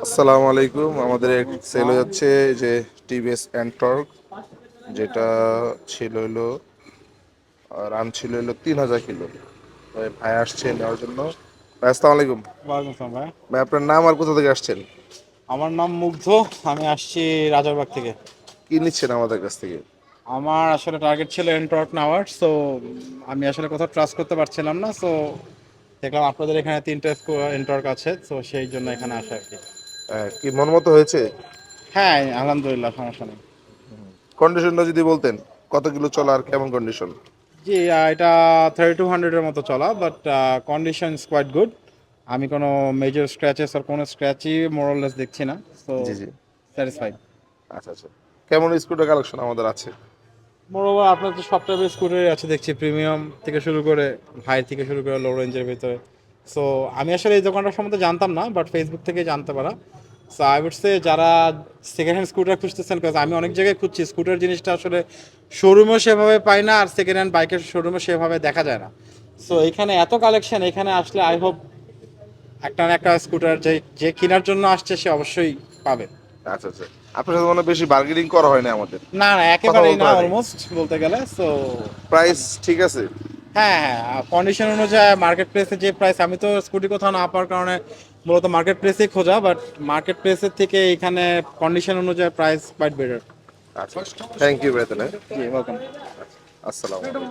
আসসালামু আলাইকুম। আমাদের এক সেল হচ্ছে যে টিভিএস এন্টর্ক, যেটা ছিল হলো রান ছিল হলো 3,000 কিলো। ভাই আসছে নেওয়ার জন্য। ভাই আসসালামু আলাইকুম। ওয়ালাইকুম আসসালাম ভাই। ভাই আপনার নাম আর কোথা থেকে আসছেন? আমার নাম মুগ্ধ। আমি আসছি রাজারবাগ থেকে। কি নিচ্ছেন আমাদের কাছ থেকে? আমার আসলে টার্গেট ছিল এন্টর্ক নেওয়ার, সো আমি আসলে কোথাও ট্রাস্ট করতে পারছিলাম না, সো দেখলাম আপনাদের এখানে তিনটে এন্টর্ক আছে, তো সেই জন্য এখানে আসা আর কি। কি মন মতো হয়েছে? হ্যাঁ, আলহামদুলিল্লাহ, সমস্যা নেই। কন্ডিশনটা যদি বলতেন, কত কিলো চলা আর কেমন কন্ডিশন? জি, এটা 3200-এর মতো চলা, but condition is quite good. আমি কোনো মেজর স্ক্র্যাচেস আর কোনো স্ক্র্যাচই মোরলেস দেখছি না, সো জি জি। স্যাটিসফাইড। আচ্ছা আচ্ছা। কেমন স্কুটার কালেকশন আমাদের আছে? মোরওভার আপনার তো সব টাইপের স্কুটারই আছে দেখছি, প্রিমিয়াম থেকে শুরু করে হাই থেকে শুরু করে লো রেঞ্জের ভিতরে। সো আমি আসলে এই দোকানটার সম্বন্ধে জানতাম না, বাট ফেসবুক থেকে জানতে পারা। সো আই উড সে যারা সেকেন্ড হ্যান্ড স্কুটার খুঁজতেছেন, কাজ আমি অনেক জায়গায় খুঁজছি, স্কুটার জিনিসটা আসলে শোরুমেও সেভাবে পাই না, আর সেকেন্ড হ্যান্ড বাইকের শোরুমে সেভাবে দেখা যায় না। সো এখানে এত কালেকশন, এখানে আসলে আই হোপ একটা না একটা স্কুটার যে যে কেনার জন্য আসছে সে অবশ্যই পাবে। আচ্ছা আচ্ছা। আপনার সাথে মনে হয় বেশি বার্গেনিং করা হয় না আমাদের, না না, কথা একেবারেই বলতে না, হয় নাই। অলমোস্ট বলতে গেলে। সো প্রাইস ঠিক আছে? হ্যাঁ হ্যাঁ, কন্ডিশন অনুযায়ী মার্কেট প্লেসে যে প্রাইস, আমি তো স্কুটি কোথাও না পাওয়ার কারণে মূলত মার্কেট প্লেসেই খোঁজা, বাট মার্কেট প্লেসের থেকে এখানে কন্ডিশন অনুযায়ী প্রাইস কোয়াইট বেটার। আচ্ছা, থ্যাংক ইউ বেতনে। জি, ওয়েলকাম। আসসালামু আলাইকুম।